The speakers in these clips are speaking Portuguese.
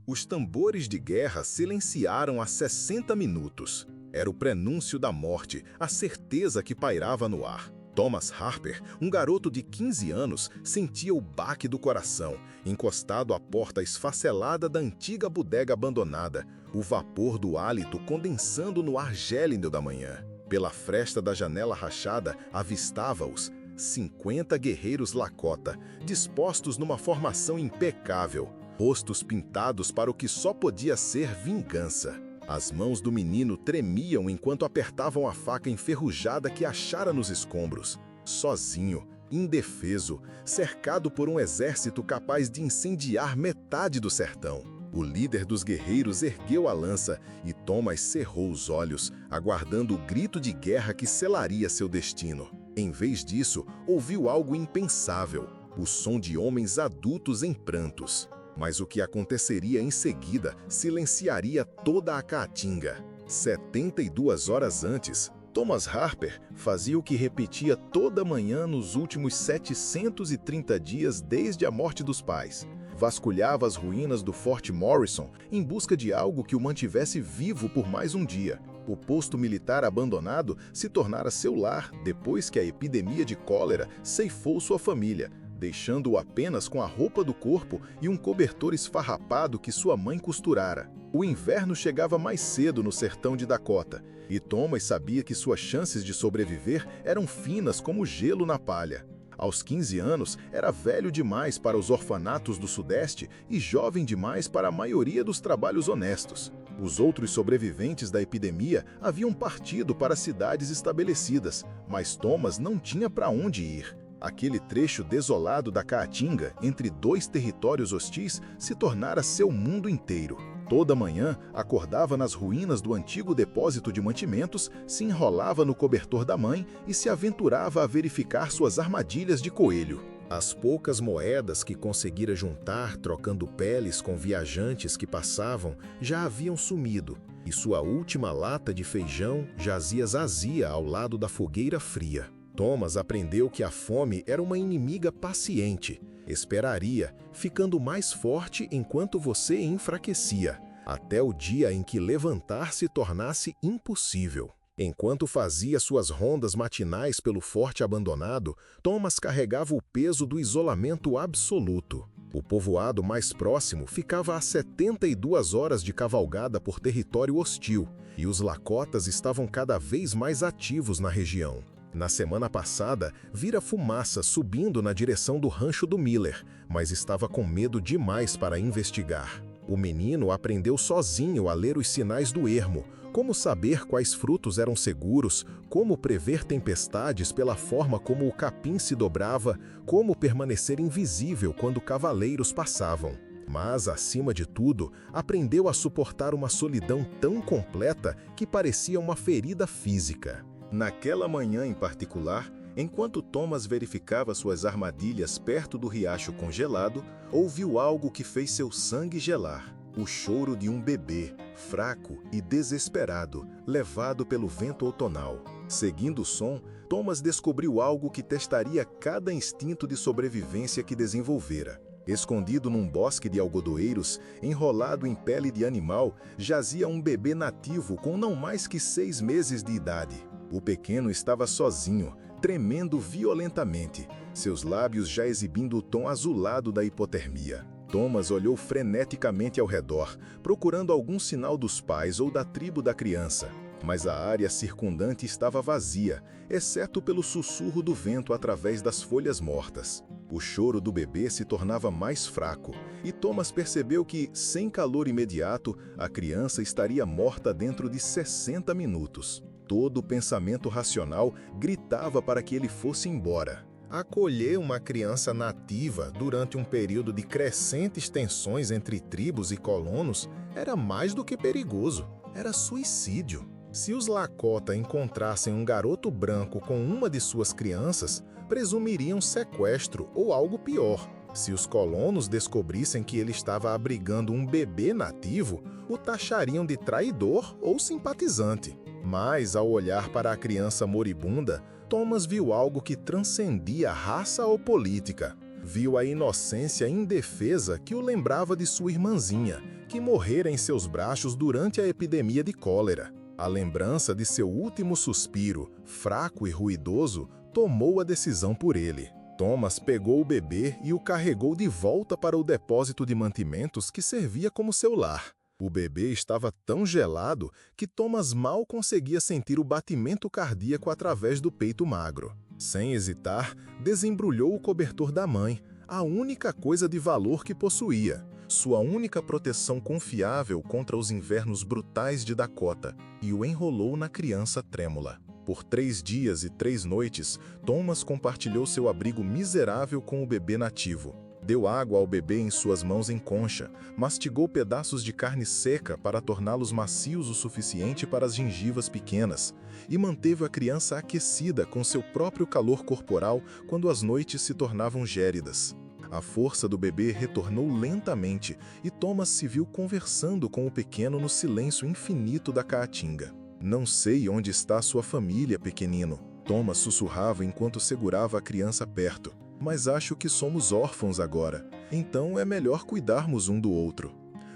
Os tambores de guerra silenciaram há 60 minutos. Era o prenúncio da morte, a certeza que pairava no ar. Thomas Harper, um garoto de 15 anos, sentia o baque do coração, encostado à porta esfacelada da antiga bodega abandonada, o vapor do hálito condensando no ar gélido da manhã. Pela fresta da janela rachada, avistava-os 50 guerreiros Lakota, dispostos numa formação impecável, rostos pintados para o que só podia ser vingança. As mãos do menino tremiam enquanto apertavam a faca enferrujada que achara nos escombros. Sozinho, indefeso, cercado por um exército capaz de incendiar metade do sertão. O líder dos guerreiros ergueu a lança e Thomas cerrou os olhos, aguardando o grito de guerra que selaria seu destino. Em vez disso, ouviu algo impensável, o som de homens adultos em prantos. Mas o que aconteceria em seguida silenciaria toda a caatinga. 72 horas antes, Thomas Harper fazia o que repetia toda manhã nos últimos 730 dias desde a morte dos pais. Vasculhava as ruínas do Fort Morrison em busca de algo que o mantivesse vivo por mais um dia. O posto militar abandonado se tornara seu lar depois que a epidemia de cólera ceifou sua família, deixando-o apenas com a roupa do corpo e um cobertor esfarrapado que sua mãe costurara. O inverno chegava mais cedo no sertão de Dakota, e Thomas sabia que suas chances de sobreviver eram finas como gelo na palha. Aos 15 anos, era velho demais para os orfanatos do Sudeste e jovem demais para a maioria dos trabalhos honestos. Os outros sobreviventes da epidemia haviam partido para cidades estabelecidas, mas Thomas não tinha para onde ir. Aquele trecho desolado da Caatinga, entre dois territórios hostis, se tornara seu mundo inteiro. Toda manhã, acordava nas ruínas do antigo depósito de mantimentos, se enrolava no cobertor da mãe e se aventurava a verificar suas armadilhas de coelho. As poucas moedas que conseguira juntar trocando peles com viajantes que passavam já haviam sumido, e sua última lata de feijão jazia azia ao lado da fogueira fria. Thomas aprendeu que a fome era uma inimiga paciente. Esperaria, ficando mais forte enquanto você enfraquecia, até o dia em que levantar se tornasse impossível. Enquanto fazia suas rondas matinais pelo forte abandonado, Thomas carregava o peso do isolamento absoluto. O povoado mais próximo ficava a 72 horas de cavalgada por território hostil, e os Lakotas estavam cada vez mais ativos na região. Na semana passada, vira fumaça subindo na direção do rancho do Miller, mas estava com medo demais para investigar. O menino aprendeu sozinho a ler os sinais do ermo, como saber quais frutos eram seguros, como prever tempestades pela forma como o capim se dobrava, como permanecer invisível quando cavaleiros passavam. Mas, acima de tudo, aprendeu a suportar uma solidão tão completa que parecia uma ferida física. Naquela manhã em particular, enquanto Thomas verificava suas armadilhas perto do riacho congelado, ouviu algo que fez seu sangue gelar. O choro de um bebê, fraco e desesperado, levado pelo vento outonal. Seguindo o som, Thomas descobriu algo que testaria cada instinto de sobrevivência que desenvolvera. Escondido num bosque de algodoeiros, enrolado em pele de animal, jazia um bebê nativo com não mais que 6 meses de idade. O pequeno estava sozinho, tremendo violentamente, seus lábios já exibindo o tom azulado da hipotermia. Thomas olhou freneticamente ao redor, procurando algum sinal dos pais ou da tribo da criança. Mas a área circundante estava vazia, exceto pelo sussurro do vento através das folhas mortas. O choro do bebê se tornava mais fraco, e Thomas percebeu que, sem calor imediato, a criança estaria morta dentro de 60 minutos. Todo o pensamento racional gritava para que ele fosse embora. Acolher uma criança nativa durante um período de crescentes tensões entre tribos e colonos era mais do que perigoso, era suicídio. Se os Lakota encontrassem um garoto branco com uma de suas crianças, presumiriam sequestro ou algo pior. Se os colonos descobrissem que ele estava abrigando um bebê nativo, o taxariam de traidor ou simpatizante. Mas, ao olhar para a criança moribunda, Thomas viu algo que transcendia raça ou política. Viu a inocência indefesa que o lembrava de sua irmãzinha, que morrera em seus braços durante a epidemia de cólera. A lembrança de seu último suspiro, fraco e ruidoso, tomou a decisão por ele. Thomas pegou o bebê e o carregou de volta para o depósito de mantimentos que servia como seu lar. O bebê estava tão gelado que Thomas mal conseguia sentir o batimento cardíaco através do peito magro. Sem hesitar, desembrulhou o cobertor da mãe, a única coisa de valor que possuía, sua única proteção confiável contra os invernos brutais de Dakota, e o enrolou na criança trêmula. Por 3 dias e 3 noites, Thomas compartilhou seu abrigo miserável com o bebê nativo. Deu água ao bebê em suas mãos em concha, mastigou pedaços de carne seca para torná-los macios o suficiente para as gengivas pequenas, e manteve a criança aquecida com seu próprio calor corporal quando as noites se tornavam gélidas. A força do bebê retornou lentamente e Thomas se viu conversando com o pequeno no silêncio infinito da caatinga. "Não sei onde está sua família, pequenino", Thomas sussurrava enquanto segurava a criança perto. "Mas acho que somos órfãos agora, então é melhor cuidarmos um do outro."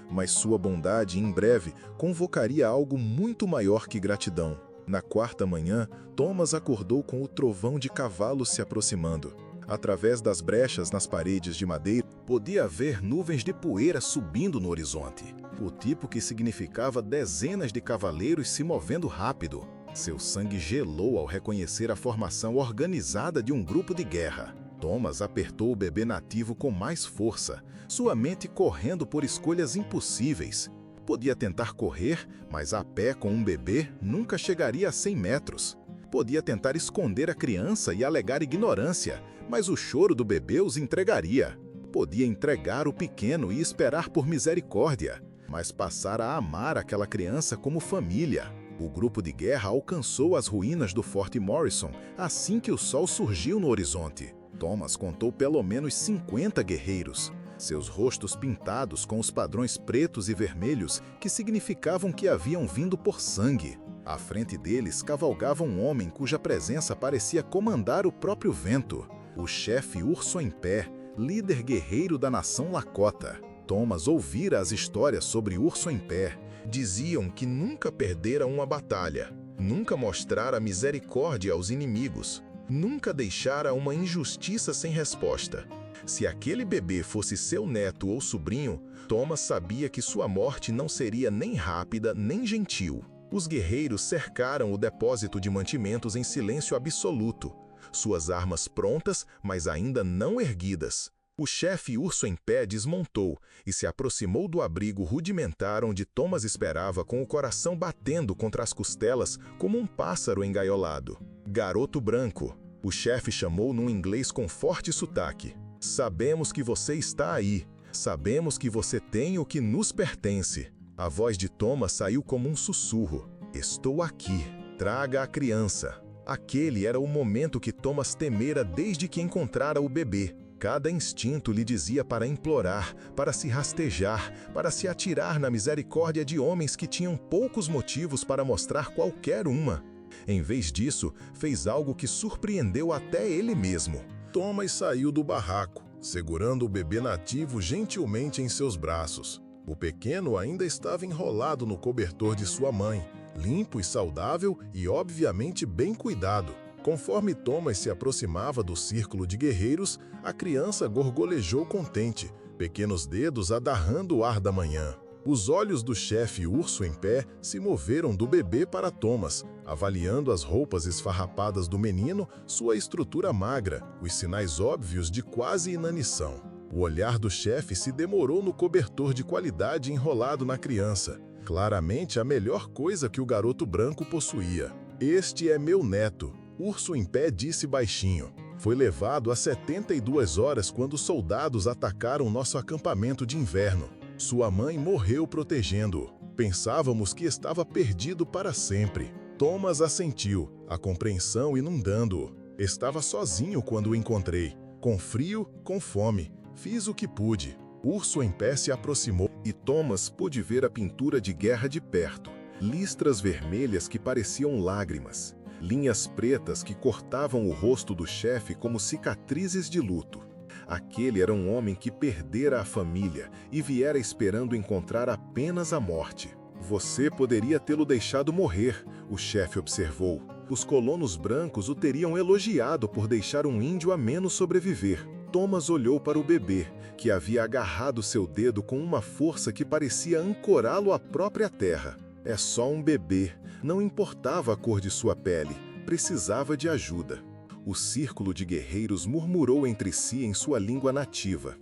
Mas sua bondade, em breve, convocaria algo muito maior que gratidão. Na 4ª manhã, Thomas acordou com o trovão de cavalos se aproximando. Através das brechas nas paredes de madeira, podia ver nuvens de poeira subindo no horizonte, o tipo que significava dezenas de cavaleiros se movendo rápido. Seu sangue gelou ao reconhecer a formação organizada de um grupo de guerra. Thomas apertou o bebê nativo com mais força, sua mente correndo por escolhas impossíveis. Podia tentar correr, mas a pé com um bebê nunca chegaria a 100 metros. Podia tentar esconder a criança e alegar ignorância, mas o choro do bebê os entregaria. Podia entregar o pequeno e esperar por misericórdia, mas passar a amar aquela criança como família. O grupo de guerra alcançou as ruínas do Forte Morrison assim que o sol surgiu no horizonte. Thomas contou pelo menos 50 guerreiros, seus rostos pintados com os padrões pretos e vermelhos que significavam que haviam vindo por sangue. À frente deles cavalgava um homem cuja presença parecia comandar o próprio vento, o chefe Urso em Pé, líder guerreiro da nação Lakota. Thomas ouvira as histórias sobre Urso em Pé. Diziam que nunca perdera uma batalha, nunca mostrara misericórdia aos inimigos, nunca deixara uma injustiça sem resposta. Se aquele bebê fosse seu neto ou sobrinho, Thomas sabia que sua morte não seria nem rápida nem gentil. Os guerreiros cercaram o depósito de mantimentos em silêncio absoluto, suas armas prontas, mas ainda não erguidas. O chefe Urso em Pé desmontou e se aproximou do abrigo rudimentar onde Thomas esperava com o coração batendo contra as costelas como um pássaro engaiolado. "Garoto branco", o chefe chamou num inglês com forte sotaque. "Sabemos que você está aí. Sabemos que você tem o que nos pertence." A voz de Thomas saiu como um sussurro. "Estou aqui. Traga a criança." Aquele era o momento que Thomas temera desde que encontrara o bebê. Cada instinto lhe dizia para implorar, para se rastejar, para se atirar na misericórdia de homens que tinham poucos motivos para mostrar qualquer uma. Em vez disso, fez algo que surpreendeu até ele mesmo. Thomas saiu do barraco, segurando o bebê nativo gentilmente em seus braços. O pequeno ainda estava enrolado no cobertor de sua mãe, limpo e saudável e obviamente bem cuidado. Conforme Thomas se aproximava do círculo de guerreiros, a criança gorgolejou contente, pequenos dedos adarrando o ar da manhã. Os olhos do chefe Urso em Pé se moveram do bebê para Thomas, avaliando as roupas esfarrapadas do menino, sua estrutura magra, os sinais óbvios de quase inanição. O olhar do chefe se demorou no cobertor de qualidade enrolado na criança, claramente a melhor coisa que o garoto branco possuía. "Este é meu neto", Urso em Pé disse baixinho. "Foi levado há 72 horas quando soldados atacaram nosso acampamento de inverno. Sua mãe morreu protegendo-o. Pensávamos que estava perdido para sempre." Thomas assentiu, a compreensão inundando-o. "Estava sozinho quando o encontrei. Com frio, com fome. Fiz o que pude." Urso em Pé se aproximou e Thomas pôde ver a pintura de guerra de perto. Listras vermelhas que pareciam lágrimas. Linhas pretas que cortavam o rosto do chefe como cicatrizes de luto. Aquele era um homem que perdera a família e viera esperando encontrar apenas a morte. Você poderia tê-lo deixado morrer, o chefe observou. Os colonos brancos o teriam elogiado por deixar um índio a menos sobreviver. Thomas olhou para o bebê, que havia agarrado seu dedo com uma força que parecia ancorá-lo à própria terra. É só um bebê, não importava a cor de sua pele, precisava de ajuda. O círculo de guerreiros murmurou entre si em sua língua nativa.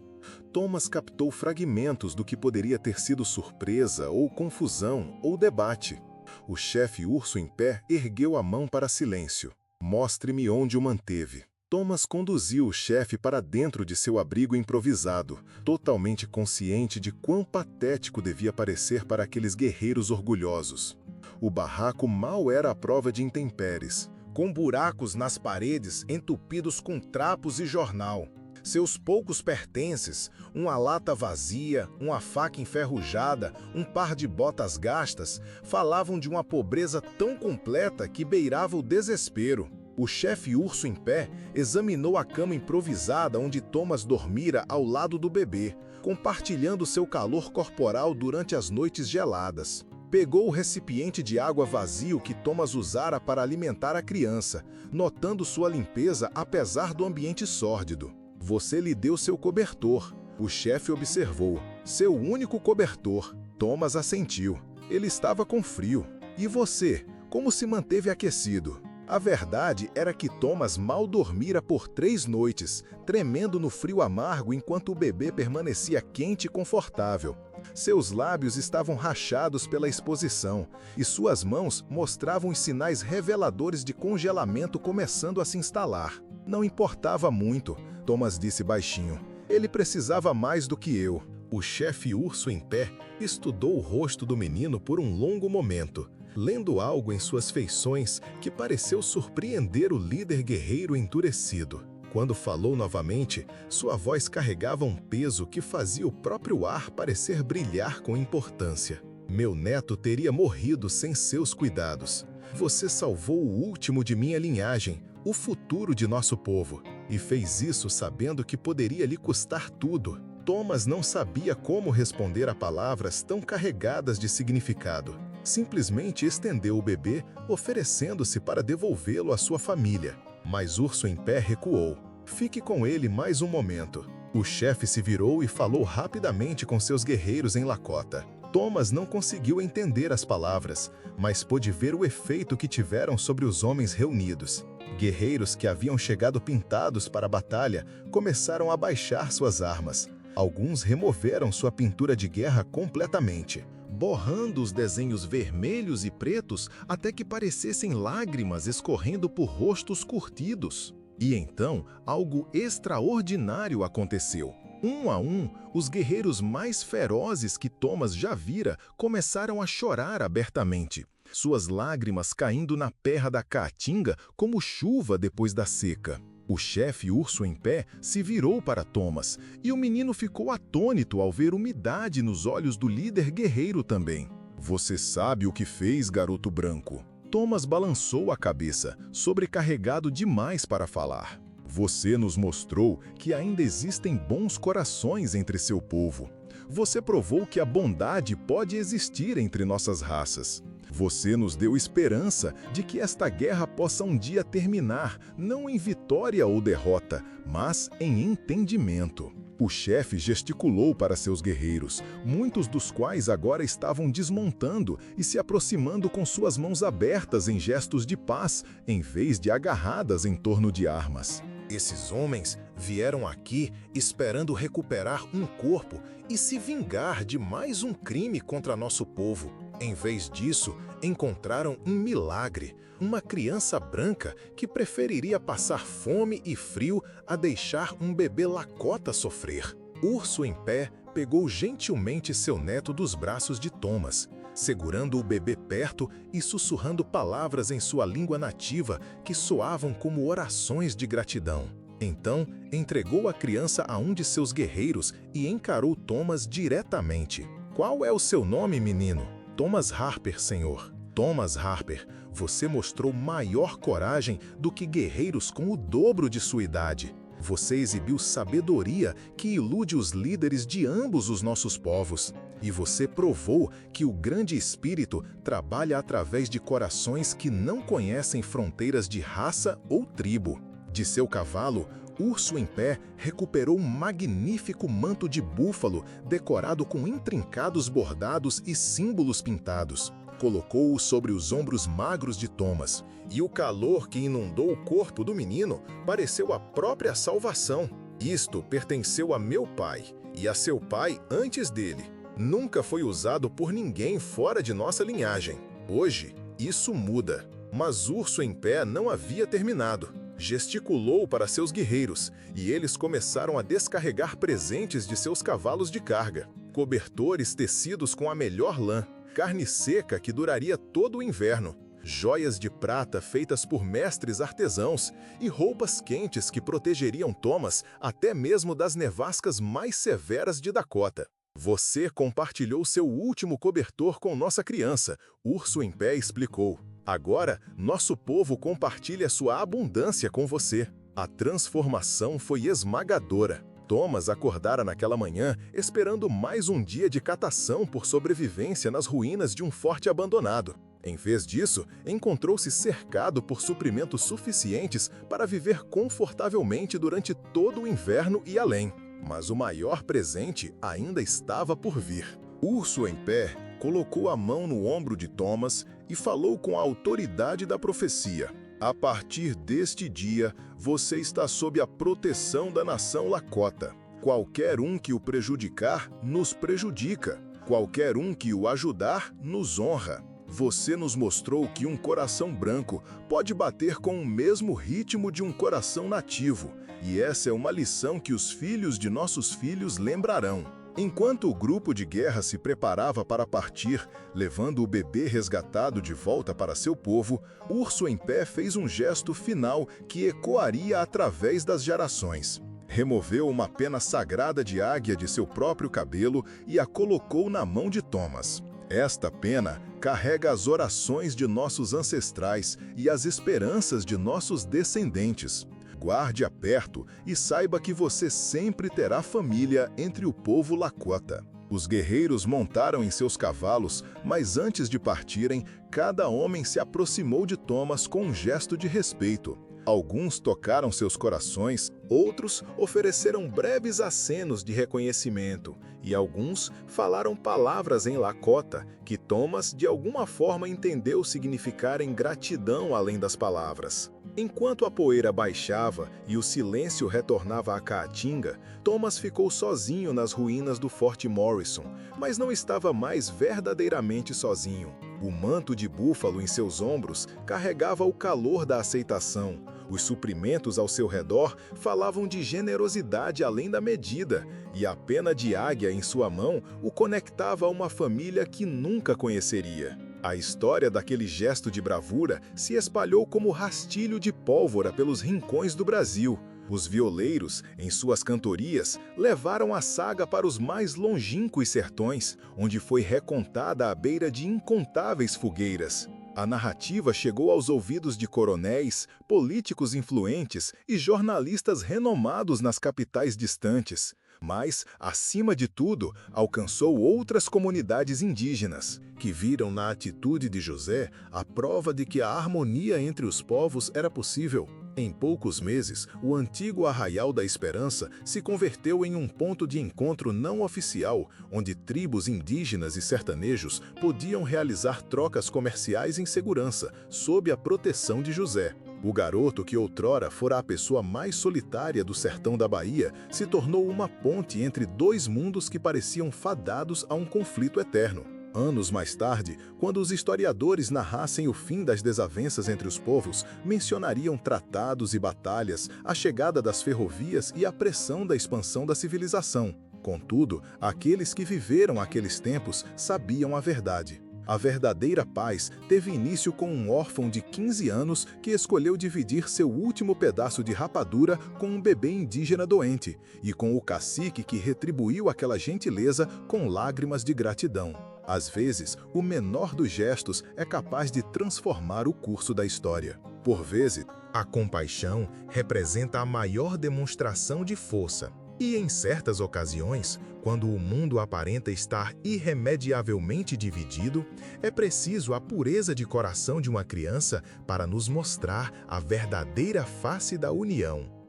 Thomas captou fragmentos do que poderia ter sido surpresa, ou confusão, ou debate. O chefe urso em pé ergueu a mão para silêncio. Mostre-me onde o manteve. Thomas conduziu o chefe para dentro de seu abrigo improvisado, totalmente consciente de quão patético devia parecer para aqueles guerreiros orgulhosos. O barraco mal era a prova de intempéries, com buracos nas paredes entupidos com trapos e jornal. Seus poucos pertences, uma lata vazia, uma faca enferrujada, um par de botas gastas, falavam de uma pobreza tão completa que beirava o desespero. O chefe urso em pé examinou a cama improvisada onde Thomas dormira ao lado do bebê, compartilhando seu calor corporal durante as noites geladas. Pegou o recipiente de água vazio que Thomas usara para alimentar a criança, notando sua limpeza apesar do ambiente sórdido. Você lhe deu seu cobertor, o chefe observou. Seu único cobertor. Thomas assentiu. Ele estava com frio. E você, como se manteve aquecido? A verdade era que Thomas mal dormira por 3 noites, tremendo no frio amargo enquanto o bebê permanecia quente e confortável. Seus lábios estavam rachados pela exposição, e suas mãos mostravam os sinais reveladores de congelamento começando a se instalar. Não importava muito, Thomas disse baixinho. Ele precisava mais do que eu. O chefe urso em pé estudou o rosto do menino por um longo momento, lendo algo em suas feições que pareceu surpreender o líder guerreiro endurecido. Quando falou novamente, sua voz carregava um peso que fazia o próprio ar parecer brilhar com importância. Meu neto teria morrido sem seus cuidados. Você salvou o último de minha linhagem, o futuro de nosso povo, e fez isso sabendo que poderia lhe custar tudo. Thomas não sabia como responder a palavras tão carregadas de significado. Simplesmente estendeu o bebê, oferecendo-se para devolvê-lo à sua família. Mas Urso em Pé recuou. Fique com ele mais um momento. O chefe se virou e falou rapidamente com seus guerreiros em Lakota. Thomas não conseguiu entender as palavras, mas pôde ver o efeito que tiveram sobre os homens reunidos. Guerreiros que haviam chegado pintados para a batalha começaram a baixar suas armas. Alguns removeram sua pintura de guerra completamente, borrando os desenhos vermelhos e pretos até que parecessem lágrimas escorrendo por rostos curtidos. E então, algo extraordinário aconteceu. Um a um, os guerreiros mais ferozes que Thomas já vira começaram a chorar abertamente, suas lágrimas caindo na terra da caatinga como chuva depois da seca. O chefe Urso em Pé se virou para Thomas, e o menino ficou atônito ao ver umidade nos olhos do líder guerreiro também. Você sabe o que fez, garoto branco? Thomas balançou a cabeça, sobrecarregado demais para falar. Você nos mostrou que ainda existem bons corações entre seu povo. Você provou que a bondade pode existir entre nossas raças. Você nos deu esperança de que esta guerra possa um dia terminar, não em vitória ou derrota, mas em entendimento. O chefe gesticulou para seus guerreiros, muitos dos quais agora estavam desmontando e se aproximando com suas mãos abertas em gestos de paz, em vez de agarradas em torno de armas. Esses homens vieram aqui esperando recuperar um corpo e se vingar de mais um crime contra nosso povo. Em vez disso, encontraram um milagre, uma criança branca que preferiria passar fome e frio a deixar um bebê Lakota sofrer. Urso em Pé pegou gentilmente seu neto dos braços de Thomas, segurando o bebê perto e sussurrando palavras em sua língua nativa que soavam como orações de gratidão. Então, entregou a criança a um de seus guerreiros e encarou Thomas diretamente. Qual é o seu nome, menino? Thomas Harper, senhor. Thomas Harper, você mostrou maior coragem do que guerreiros com o dobro de sua idade. Você exibiu sabedoria que ilude os líderes de ambos os nossos povos. E você provou que o grande espírito trabalha através de corações que não conhecem fronteiras de raça ou tribo. De seu cavalo, Urso em Pé recuperou um magnífico manto de búfalo decorado com intrincados bordados e símbolos pintados. Colocou-o sobre os ombros magros de Thomas, e o calor que inundou o corpo do menino pareceu a própria salvação. Isto pertenceu a meu pai, e a seu pai antes dele. Nunca foi usado por ninguém fora de nossa linhagem. Hoje, isso muda. Mas Urso em Pé não havia terminado. Gesticulou para seus guerreiros, e eles começaram a descarregar presentes de seus cavalos de carga. Cobertores tecidos com a melhor lã, carne seca que duraria todo o inverno, joias de prata feitas por mestres artesãos e roupas quentes que protegeriam Thomas até mesmo das nevascas mais severas de Dakota. Você compartilhou seu último cobertor com nossa criança, Urso em Pé explicou. Agora, nosso povo compartilha sua abundância com você. A transformação foi esmagadora. Thomas acordara naquela manhã esperando mais um dia de catação por sobrevivência nas ruínas de um forte abandonado. Em vez disso, encontrou-se cercado por suprimentos suficientes para viver confortavelmente durante todo o inverno e além. Mas o maior presente ainda estava por vir. Urso em Pé colocou a mão no ombro de Thomas e falou com a autoridade da profecia. A partir deste dia, você está sob a proteção da nação Lakota. Qualquer um que o prejudicar, nos prejudica. Qualquer um que o ajudar, nos honra. Você nos mostrou que um coração branco pode bater com o mesmo ritmo de um coração nativo. E essa é uma lição que os filhos de nossos filhos lembrarão. Enquanto o grupo de guerra se preparava para partir, levando o bebê resgatado de volta para seu povo, Urso em Pé fez um gesto final que ecoaria através das gerações. Removeu uma pena sagrada de águia de seu próprio cabelo e a colocou na mão de Thomas. Esta pena carrega as orações de nossos ancestrais e as esperanças de nossos descendentes. Guarde-a perto e saiba que você sempre terá família entre o povo Lakota. Os guerreiros montaram em seus cavalos, mas antes de partirem, cada homem se aproximou de Thomas com um gesto de respeito. Alguns tocaram seus corações, outros ofereceram breves acenos de reconhecimento, e alguns falaram palavras em Lakota que Thomas de alguma forma entendeu significar em gratidão além das palavras. Enquanto a poeira baixava e o silêncio retornava à Caatinga, Thomas ficou sozinho nas ruínas do Forte Morrison, mas não estava mais verdadeiramente sozinho. O manto de búfalo em seus ombros carregava o calor da aceitação. Os suprimentos ao seu redor falavam de generosidade além da medida, e a pena de águia em sua mão o conectava a uma família que nunca conheceria. A história daquele gesto de bravura se espalhou como rastilho de pólvora pelos rincões do Brasil. Os violeiros, em suas cantorias, levaram a saga para os mais longínquos sertões, onde foi recontada à beira de incontáveis fogueiras. A narrativa chegou aos ouvidos de coronéis, políticos influentes e jornalistas renomados nas capitais distantes. Mas, acima de tudo, alcançou outras comunidades indígenas, que viram na atitude de José a prova de que a harmonia entre os povos era possível. Em poucos meses, o antigo Arraial da Esperança se converteu em um ponto de encontro não oficial, onde tribos indígenas e sertanejos podiam realizar trocas comerciais em segurança, sob a proteção de José. O garoto que outrora fora a pessoa mais solitária do sertão da Bahia se tornou uma ponte entre dois mundos que pareciam fadados a um conflito eterno. Anos mais tarde, quando os historiadores narrassem o fim das desavenças entre os povos, mencionariam tratados e batalhas, a chegada das ferrovias e a pressão da expansão da civilização. Contudo, aqueles que viveram aqueles tempos sabiam a verdade. A verdadeira paz teve início com um órfão de 15 anos que escolheu dividir seu último pedaço de rapadura com um bebê indígena doente, e com o cacique que retribuiu aquela gentileza com lágrimas de gratidão. Às vezes, o menor dos gestos é capaz de transformar o curso da história. Por vezes, A compaixão representa a maior demonstração de força. E em certas ocasiões, quando o mundo aparenta estar irremediavelmente dividido, é preciso a pureza de coração de uma criança para nos mostrar a verdadeira face da união.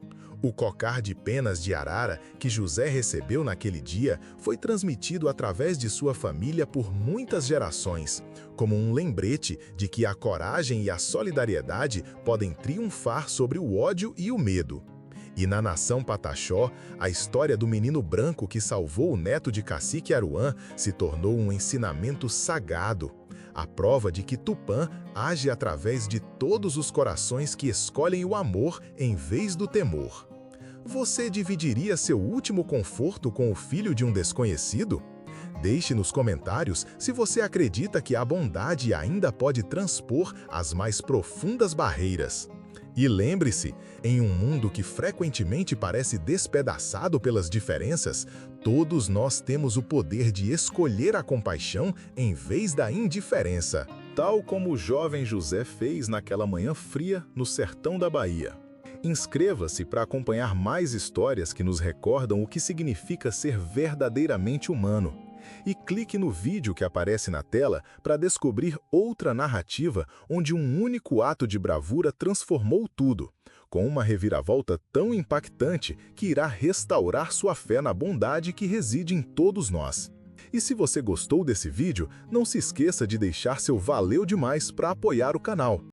O cocar de penas de arara que José recebeu naquele dia foi transmitido através de sua família por muitas gerações, como um lembrete de que a coragem e a solidariedade podem triunfar sobre o ódio e o medo. E na nação Pataxó, a história do menino branco que salvou o neto de Cacique Aruã se tornou um ensinamento sagrado, a prova de que Tupã age através de todos os corações que escolhem o amor em vez do temor. Você dividiria seu último conforto com o filho de um desconhecido? Deixe nos comentários se você acredita que a bondade ainda pode transpor as mais profundas barreiras. E lembre-se, em um mundo que frequentemente parece despedaçado pelas diferenças, todos nós temos o poder de escolher a compaixão em vez da indiferença, tal como o jovem José fez naquela manhã fria no sertão da Bahia. Inscreva-se para acompanhar mais histórias que nos recordam o que significa ser verdadeiramente humano. E clique no vídeo que aparece na tela para descobrir outra narrativa onde um único ato de bravura transformou tudo, com uma reviravolta tão impactante que irá restaurar sua fé na bondade que reside em todos nós. E se você gostou desse vídeo, não se esqueça de deixar seu valeu demais para apoiar o canal.